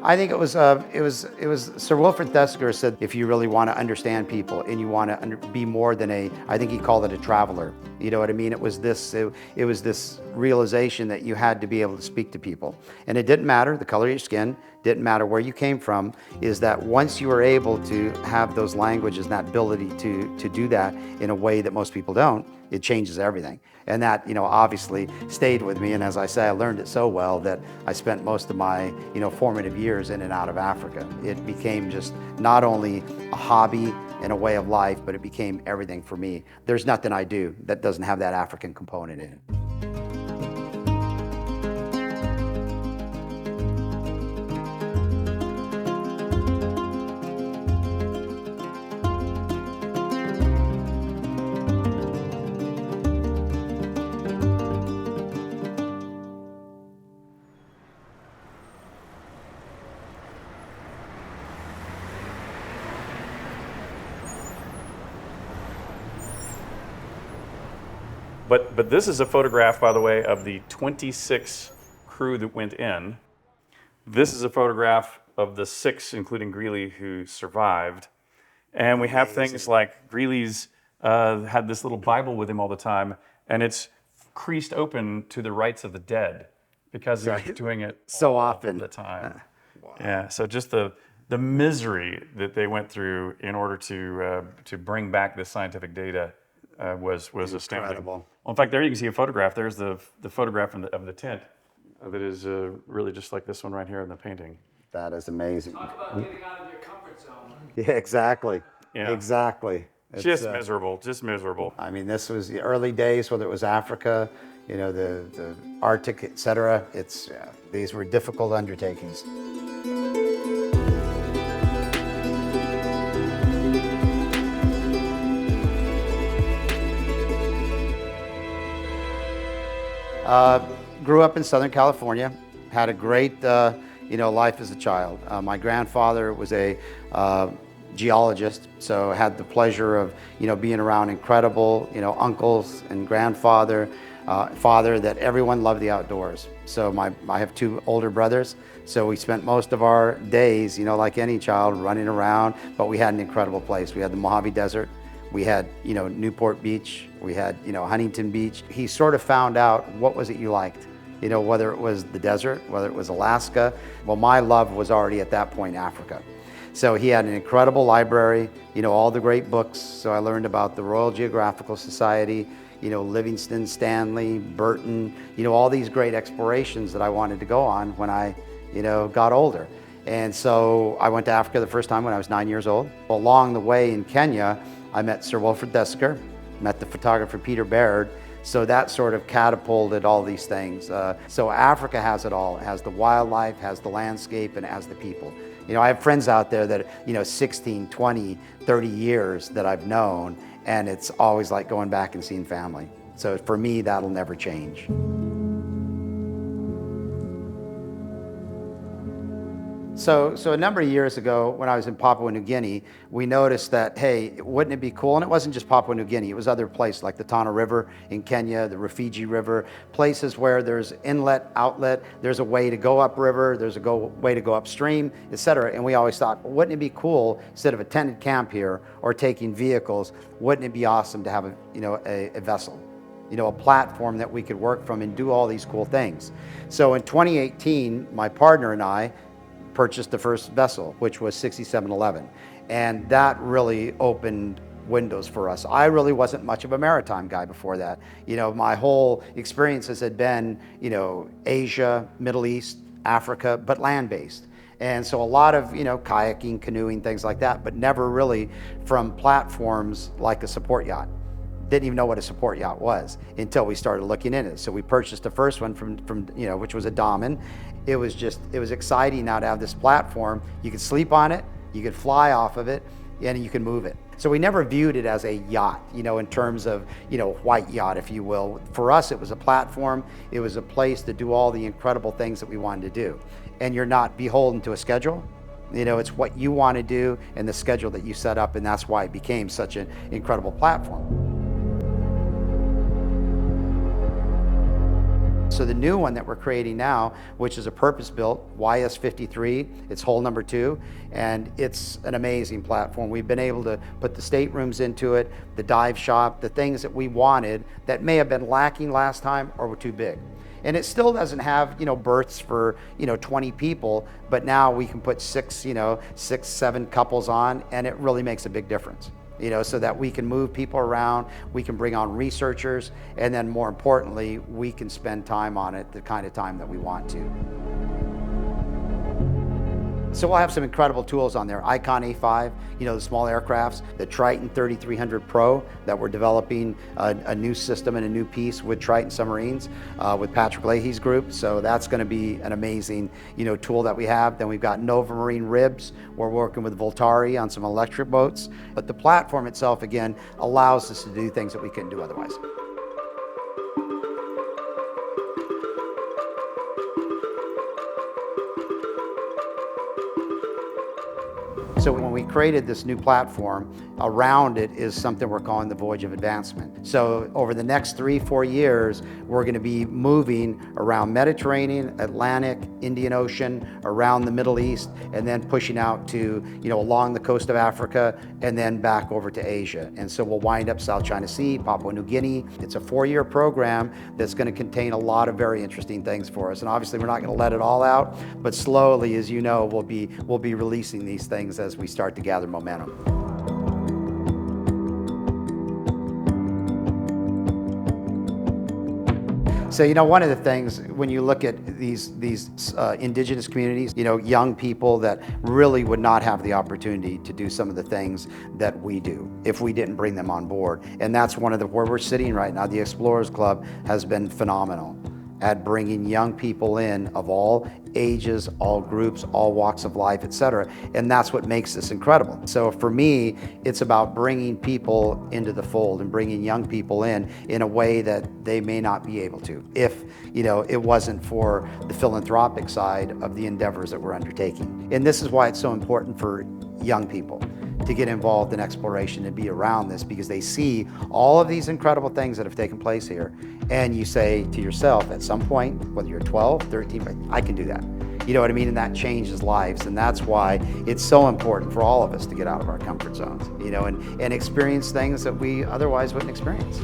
I think it was Sir Wilfrid Thesiger said, if you really want to understand people and you want to be more than I think he called it a traveler. You know what I mean? It was this realization that you had to be able to speak to people, and it didn't matter the color of your skin, didn't matter where you came from. Is that once you were able to have those languages and that ability to do that in a way that most people don't, it changes everything. And that, obviously stayed with me. And as I say, I learned it so well that I spent most of my, formative years in and out of Africa. It became just not only a hobby and a way of life, but it became everything for me. There's nothing I do that doesn't have that African component in it. But this is a photograph, by the way, of the 26 crew that went in. This is a photograph of the 6, including Greeley, who survived. And we have things like Greeley's had this little Bible with him all the time, and it's creased open to the rites of the dead because he was doing it so all often the time. Wow. Yeah, so just the misery that they went through in order to bring back this scientific data was astounding. Incredible. Well, in fact, there you can see a photograph. There's the photograph of the tent that is really just like this one right here in the painting. That is amazing. Talk about getting out of your comfort zone. Yeah, exactly. Yeah. Exactly. Just miserable. Just miserable. I mean, this was the early days, whether it was Africa, the Arctic, etc. These were difficult undertakings. Grew up in Southern California, had a great, life as a child. My grandfather was a geologist, so had the pleasure of, being around incredible, uncles and grandfather, father that everyone loved the outdoors. So I have 2 older brothers, so we spent most of our days, like any child, running around, but we had an incredible place. We had the Mojave Desert. We had, Newport Beach. We had, Huntington Beach. He sort of found out what was it you liked, whether it was the desert, whether it was Alaska. Well, my love was already at that point Africa. So he had an incredible library, all the great books. So I learned about the Royal Geographical Society, Livingston, Stanley, Burton, all these great explorations that I wanted to go on when I, got older. And so I went to Africa the first time when I was 9 years old. Along the way in Kenya, I met Sir Wilfrid Thesiger, met the photographer Peter Baird. So that sort of catapulted all these things. So Africa has it all. It has the wildlife, has the landscape, and it has the people. I have friends out there that, 16, 20, 30 years that I've known, and it's always like going back and seeing family. So for me, that'll never change. So a number of years ago, when I was in Papua New Guinea, we noticed that, hey, wouldn't it be cool? And it wasn't just Papua New Guinea, it was other places like the Tana River in Kenya, the Rufiji River, places where there's inlet, outlet, there's a way to go upriver, there's a way to go upstream, etc. And we always thought, well, wouldn't it be cool, instead of a tented camp here or taking vehicles, wouldn't it be awesome to have a vessel? A platform that we could work from and do all these cool things. So in 2018, my partner and I purchased the first vessel, which was 6711. And that really opened windows for us. I really wasn't much of a maritime guy before that. My whole experiences had been, Asia, Middle East, Africa, but land-based. And so a lot of, kayaking, canoeing, things like that, but never really from platforms like a support yacht. Didn't even know what a support yacht was until we started looking into it. So we purchased the first one from which was a Damen. It was exciting now to have this platform. You could sleep on it, you could fly off of it, and you can move it. So we never viewed it as a yacht, in terms of, white yacht, if you will. For us, it was a platform. It was a place to do all the incredible things that we wanted to do. And you're not beholden to a schedule. It's what you want to do and the schedule that you set up, and that's why it became such an incredible platform. So the new one that we're creating now, which is a purpose-built YS53, it's hull number 2, and it's an amazing platform. We've been able to put the staterooms into it, the dive shop, the things that we wanted that may have been lacking last time or were too big. And it still doesn't have, berths for, 20 people, but now we can put 6, 7 couples on, and it really makes a big difference. So that we can move people around, we can bring on researchers, and then more importantly, we can spend time on it, the kind of time that we want to. So we'll have some incredible tools on there. Icon A5, the small aircrafts, the Triton 3300 Pro that we're developing a new system and a new piece with Triton Submarines with Patrick Leahy's group. So that's going to be an amazing, tool that we have. Then we've got Nova Marine ribs. We're working with Voltari on some electric boats. But the platform itself, again, allows us to do things that we couldn't do otherwise. So when we created this new platform, around it is something we're calling the Voyage of Advancement. So over the next 3-4 years, we're going to be moving around Mediterranean, Atlantic, Indian Ocean, around the Middle East, and then pushing out to, along the coast of Africa, and then back over to Asia. And so we'll wind up South China Sea, Papua New Guinea. It's a 4-year program that's going to contain a lot of very interesting things for us. And obviously we're not going to let it all out, but slowly, as you know, we'll be releasing these things as we start to gather momentum. So, one of the things when you look at these indigenous communities, young people that really would not have the opportunity to do some of the things that we do if we didn't bring them on board. And that's where we're sitting right now. The Explorers Club has been phenomenal at bringing young people in of all ages, all groups, all walks of life, etc. And that's what makes this incredible. So for me, it's about bringing people into the fold and bringing young people in a way that they may not be able to if, it wasn't for the philanthropic side of the endeavors that we're undertaking. And this is why it's so important for young people to get involved in exploration and be around this, because they see all of these incredible things that have taken place here. And you say to yourself at some point, whether you're 12, 13, I can do that. You know what I mean? And that changes lives. And that's why it's so important for all of us to get out of our comfort zones, and experience things that we otherwise wouldn't experience.